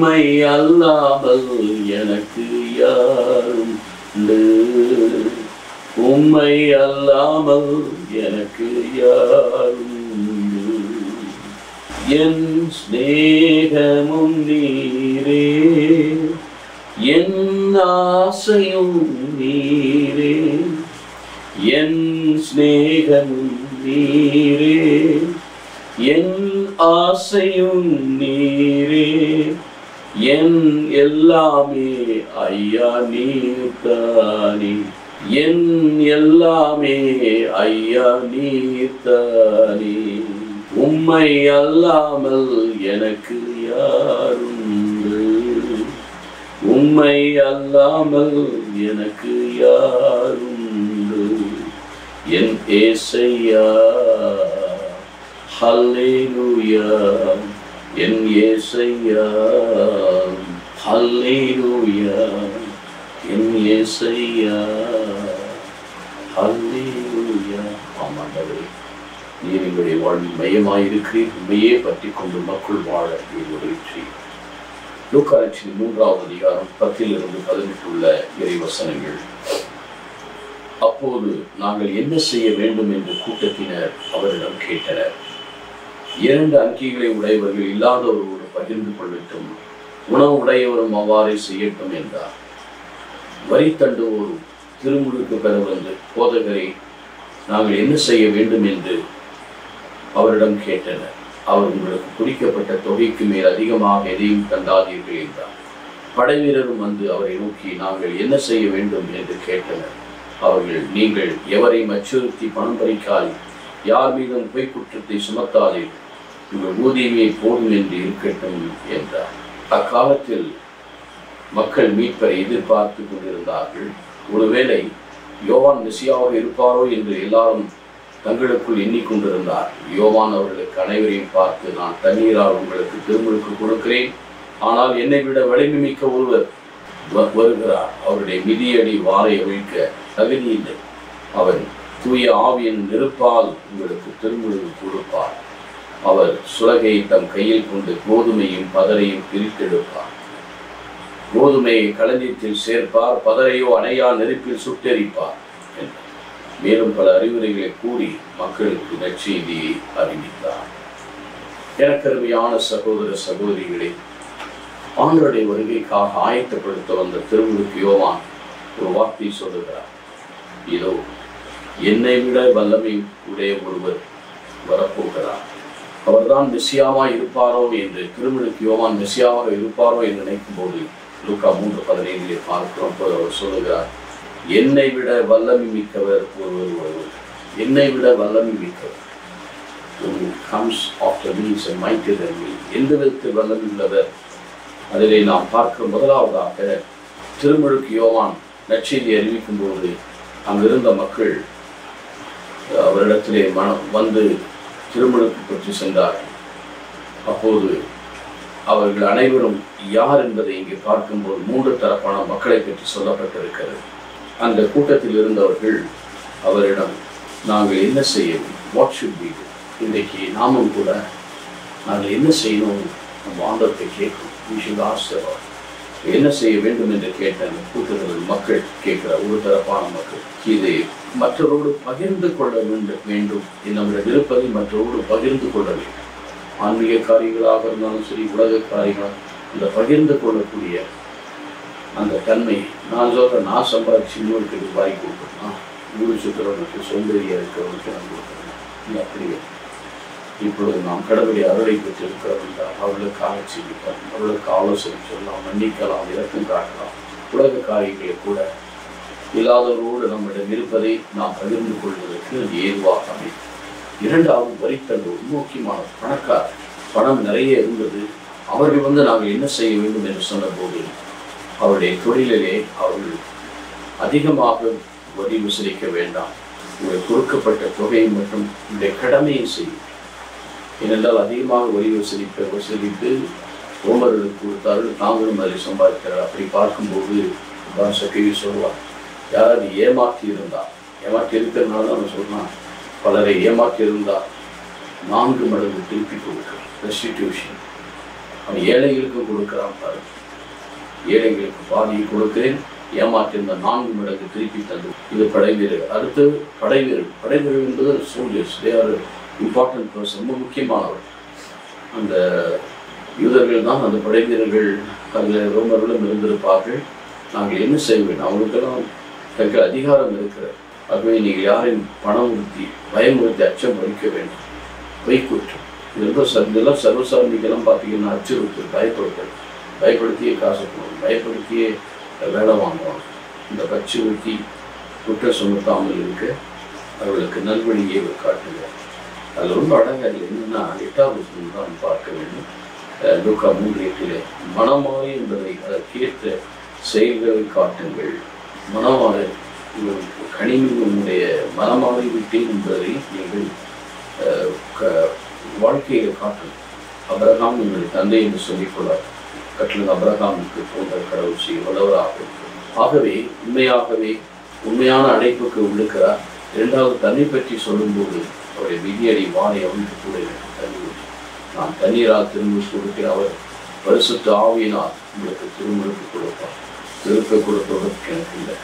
உம்மை அல்லாமல் எனக்கு யாரும் உண்டு? உம்மை அல்லாமல் எனக்கு யாரும் உண்டு? என் ஸ்நேகமும் நீரே, என் ஆசையும் நீரே, என் ஸ்நேகமும் நீரே, என் ஆசையும் நீரே, என் எல்லாமே ஐயா நீர்தானே, என் எல்லாமே ஐயா நீர்தானே. உம்மை அல்லாமல் எனக்கு யாரும் உண்டு? உம்மை அல்லாமல் எனக்கு யாரும் உண்டு? என் ஏசையா ஹல்லேலூயா, என் ஏசையா ஹல்லேலூயா, என் ஏசையா ஹல்லேலூயா. ஆமாண்டவரே, நீர் எங்களுடைய வாழ்வில் மையமாயிருக்கிறீர். உண்மையே பற்றி கொண்டு மக்கள் வாழ நீர் உதவி. லூக்கா 3ஆம் அதிகாரம் 10-18 உள்ள இறைவசனங்கள். அப்போது நாங்கள் என்ன செய்ய வேண்டும் என்று கூட்டத்தினர் அவரிடம் கேட்டனர். 2 அங்கிகளை உடையவர்கள் இல்லாதவரோடு பகிர்ந்து கொள்ளட்டும், உணவு உடையவரும் அவ்வாறே செய்யட்டும் என்றார். வரி தண்டுவோரும் திருமுழுக்கு பெற வந்து, போதகரை, நாங்கள் என்ன செய்ய வேண்டும் என்று அவரிடம் கேட்டனர். அவர், உங்களுக்கு குறிக்கப்பட்ட தொகைக்கு மேல் அதிகமாக எதையும் தந்தாதீர்கள் என்றார். படைவீரரும் வந்து அவரை நோக்கி, நாங்கள் என்ன செய்ய வேண்டும் என்று கேட்டனர். அவர்கள், நீங்கள் எவரையும் அச்சுறுத்தி பணம் பறிக்காது, யார் மீதும் பொய் குற்றத்தை சுமத்தாதே, உங்கள் ஊதியமே போதும் என்று இருக்கட்டும் என்றார். அக்காலத்தில் மக்கள் மீட்பரை எதிர்பார்த்து கொண்டிருந்தார்கள். ஒருவேளை யோவான் மெசியாவாக இருப்பாரோ என்று எல்லாரும் தங்களுக்குள் எண்ணிக்கொண்டிருந்தார். யோவான் அவர்களுக்கு அனைவரையும் பார்த்து, நான் தண்ணீரால் உங்களுக்கு திருமுழுக்கு கொடுக்கிறேன், ஆனால் என்னை விட வலிமை மிக்க ஒருவர் வருகிறார், அவருடைய மிதியடி வாரை அவிழ்க்க தகுதி இல்லை. அவர் தூய ஆவியின் நெருப்பால் உங்களுக்கு திருமுழுக்கு கொடுப்பார். அவர் சுலகை தம் கையில் கொண்டு கோதுமையும் பதரையும் பிரித்தெடுப்பார். கோதுமையை களஞ்சியத்தில் சேர்ப்பார், பதரையோ அணையா நெருப்பில் சுட்டெரிப்பார் என்றார். மேலும் பல அறிவுரைகளை கூறி மக்களுக்கு நற்செய்தியை அறிவித்தார். எனக்கருமையான சகோதர சகோதரிகளே, ஆண்டவருடைய வருகைக்காக ஆயத்தப்படுத்த வந்த திருமுழுக்கு யோவான் ஒரு வார்த்தை சொல்லுகிறார். இதோ, என்னை விட வல்லமை உடைய ஒருவர் வரப்போகிறார், அவர்தான் மெசியாவாக இருப்பாரோ என்று. திருமுழுக்கு யோவான் மெசியாவாக இருப்பாரோ என்று நினைக்கும் போது லூக்கா 3:15 பார்க்கிறோம். அவர் சொல்லுகிறார், என்னை விட வல்லமை மிக்கவர் ஒருவர் வருவார். என்னை விட வல்லமை மிக்கவர், comes after me is mightier than me. எந்த விதத்தில் வல்லமை உள்ளவர்? அதிலே நாம் பார்க்க முதலாவதாக திருமுழுக்கு யோவான் நற்செய்தி அறிவிக்கும் போது அங்கிருந்த மக்கள் அவரிடத்திலே வந்து திருமுழுக்கு பற்றி சென்றார்கள். அப்போது அவர்கள் அனைவரும் யார் என்பதை இங்கே பார்க்கும்போது 3 தரப்பான மக்களை பற்றி சொல்லப்பட்டிருக்கிறது. அந்த கூட்டத்தில் இருந்தவர்கள் அவரிடம், நாங்கள் என்ன செய்யணும், வாட் ஷுட் பி டு? இன்றைக்கு நாமும் கூட நாங்கள் என்ன செய்யணும், நம்ம ஆண்டவர்கிட்ட கேட்கணும். என்ன செய்ய வேண்டும் என்று கேட்ட அந்த கூட்டத்தில் மக்கள் கேட்கிற ஒரு தரப்பான மக்கள், இதை மற்றவரோடு பகிர்ந்து கொள்ள வேண்டும், நம்முடைய விருப்பதை மற்றவரோடு பகிர்ந்து கொள்ள வேண்டும். ஆன்மீக காரியங்களாக இருந்தாலும் சரி, உலக காரியங்களாக இந்த பகிர்ந்து கொள்ளக்கூடிய அந்த தன்மை. நான் சொல்கிறேன், நான் சம்பாதிச்சு இன்னொருக்கு வாங்கி கொடுக்கணும், ஊரு சுற்றுறவனுக்கு சொந்தரியாக இருக்கிறவனுக்கு நான் கொடுக்குறேன், நீ அப்படியே. இப்பொழுது நாம் கடவுளை அருளை பெற்றிருக்கிறோம் என்றால் அவர்களுக்காக சிந்திக்கலாம், அவர்களுக்கு ஆலோசனை சொல்லலாம், மன்னிக்கலாம், இறக்கம் காட்டலாம். உலக காரியங்களை கூட இல்லாதவரோடு நம்மிடம் இருப்பதை நாம் பகிர்ந்து கொள்வதற்கு அது ஏதுவாக அமையும். 2வது வரித்தண்டு ஒரு முக்கியமான பணக்காரர், பணம் நிறைய இருந்தது. அவர்கள் நாங்கள் என்ன செய்ய வேண்டும் என்று சொன்னபோது அவருடைய தொழிலிலே அவர்கள் அதிகமாக வரி வசூலிக்க வேண்டாம், உங்களுக்கு கொடுக்கப்பட்ட தொகையை மற்றும் உங்களுடைய கடமையை செய்யும். ஏனென்றால் அதிகமாக வரி வசூலித்து ரோமர்களுக்கு கொடுத்தார்கள், நாங்களும் அதை சம்பாதிக்கிறார். அப்படி பார்க்கும்போது சக்கையை சொல்வார், யாராவது ஏமாற்றி இருக்கிறதுனால தான் அவன் சொல்றான், பலரை ஏமாற்றி இருந்தால் 4 மடங்கு திருப்பி கொடுக்க ரெஸ்டிடியூஷன். அவன் ஏழைகளுக்கு கொடுக்கிறான் பாருங்க. ஏழைகளுக்கு பாதியை கொடுக்கிறேன், ஏமாற்றிருந்த 4 மடங்கு திருப்பி தந்து. இது படைவீரர்கள். அடுத்து படைவீரர்கள் என்பது soldiers. They are important person, ரொம்ப முக்கியமானவர். அந்த யூதர்கள் தான் அந்த படைவீரர்கள். அதில் ரோமர்களும் இருந்திருப்பார்கள். நாங்கள் என்ன செய்வேன்? அவங்களுக்கெல்லாம் தங்கள் அதிகாரம் இருக்கிறது. ஆகவே நீங்கள் யாரையும் பணமுறுத்தி பயமுறுத்தி அச்சம் வைக்க வேண்டும். வைக்குற்றம் இதெல்லாம் சர்வசாரணிக்கெல்லாம் பார்த்தீங்கன்னா அச்சுறுத்தல், பயப்படுத்தியே காசு போகணும், பயப்படுத்தியே வேலை வாங்குவாங்க. இந்த அச்சுறுத்தி குற்றம் சுமத்தாமல் இருக்க அவர்களுக்கு நல்வழியை காட்டுங்க. அதில் ரொம்ப அழகாக என்னென்னா 8வது தான் பார்க்க வேண்டும். லூக்கா 3:8 மனமாய் என்பதை அதற்கேற்ற செயல்களை காட்டுங்கள். மனமாறு கனிமையுடைய மனமாறி விட்டேன் என்பதை நீங்கள் வாழ்க்கையில் காட்டணும். அபிரகாம் உங்களுடைய தந்தை என்று சொல்லிக்கொள்ளார். கட்டளை அபிரகாமுக்கு போன்ற கடவுள் செய்ய வல்லவராக இருக்கும். ஆகவே உண்மையான அழைப்புக்கு விழுக்கிறார். 2வது தன்னை பற்றி சொல்லும்போது அவருடைய விதியடி வானை அவிழ்த்து கூட தண்ணீர், நான் தண்ணீரால் திரும்ப கொடுக்கிற அவர் பரிசுத்த ஆவியினால் உங்களுக்கு திருமுழுக்கு கொடுப்பார். திருக்க கொடுப்பதற்கு எனக்கு இல்லை.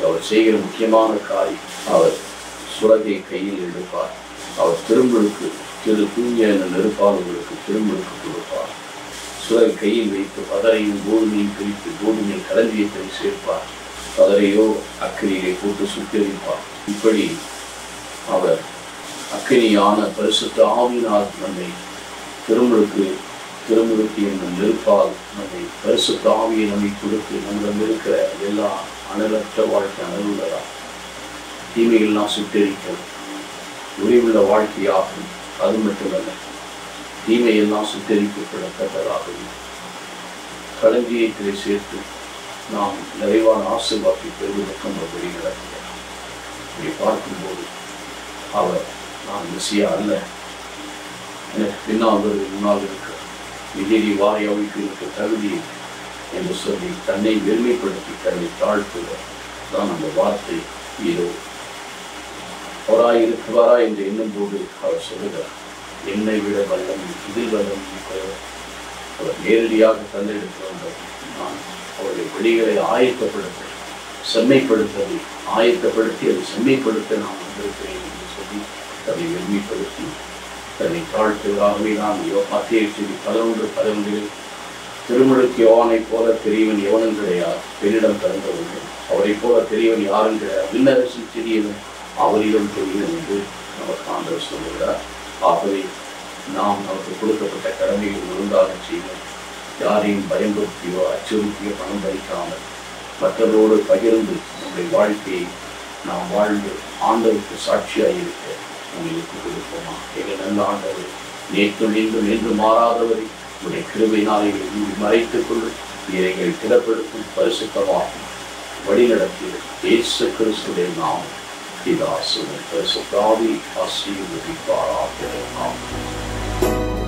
அவர் செய்கிற முக்கியமான காரியம், அவர் சுலகை கையில் எடுப்பார். அவர் திருமுழுக்கு தூய நெருப்பால் உங்களுக்கு திருமுழுக்கு கொடுப்பார். சுலகை கையில் வைத்து பதரையும் கோதுமையும் பிரித்து கோதுமை களஞ்சியத்தை சேர்ப்பார். பதரையோ அக்கினியை போட்டு சுட்டெரிப்பார். இப்படி அவர் அக்கினியான பரிசுத்த ஆவியினால் நம்மை திருமுழுக்கு என்னும் நெருப்பால் நம்மை பரிசுத்த ஆவியை நம்மை கொடுத்து நம்மிடம் இருக்கிற எல்லா அனலற்ற வாழ்க்கை அனலுள்ளதா தீமைகள்லாம் சுட்டெரிக்கும் உரிவுள்ள வாழ்க்கையாகும். அது மட்டுமல்ல, தீமையெல்லாம் சுட்டெரிக்கப்படத்தக்கதாகவும் களஞ்சியத்திலே சேர்த்து நாம் நிறைவான ஆசீர்வாதத்தை பெறுவதற்கும் அப்படி நடக்கிறார். இப்படி பார்க்கும்போது அவர் நான் மெசியா அல்ல, எனக்கு பின்னால் வருவது முன்னால் இருக்கிற விதிரி வாரை அவிழ்த்து இருக்க தகுதி என்று சொல்லி தன்னை வெறுமைப்படுத்தி தன்னை தாழ்த்துவார் தான் அந்த வார்த்தை. இதோ அவராயிருக்குவாரா என்று எண்ணும் போது அவர் சொல்லுகிறார், என்னை விட வல்லம் இதில் வல்லம். அவர் நேரடியாக தந்தெடுத்து வந்தார். நான் அவருடைய வழிகளை ஆயத்தப்படுத்த செம்மைப்படுத்ததை ஆயத்தப்படுத்தி அதை செம்மைப்படுத்த நான் வந்திருக்கிறேன் என்று சொல்லி அதை வெறுமைப்படுத்தி தன்னை தாழ்த்துவதாகவே நான் மத்திய 11:11 திருமுழுக்கு யோவானை போல பெரியவன் எவனும் கிடையாது, பெண்ணிடம் பிறந்தவர்கள் அவரை போல பெரியவன் யாரும் கிடையாது, விண்ணரசில் சிறியவன் அவரிடம் பெரியவன் என்று நமக்கு ஆண்டவர் சொல்லுகிறார். ஆகவே நாம் நமக்கு கொடுக்கப்பட்ட கடமைகள் ஒழுங்காக செய்வோம். யாரையும் பயன்படுத்தியோ அச்சுறுத்தியோ பணம் பறிக்காமல் மற்றவரோடு பகிர்ந்து நம்முடைய வாழ்க்கையை நாம் வாழ்ந்து ஆண்டவருக்கு சாட்சியாக இருக்க உங்களுக்கு கொடுப்போமா? எங்கள் நல்ல ஆண்டவர், நேற்றும் இன்றும் என்று மாறாதவரை உடைய கிருபையினால் எங்களை மறைத்துக் கொள்ளும், இவைகளை திடப்படுத்தும், பரிசுத்தமாகும் வழிநடத்தி இயேசு கிறிஸ்துவின் நாமம் பிதாசுவின் பரிசுத்த ஆவி ஆசீர்வதிப்பாராக. ஆமென்.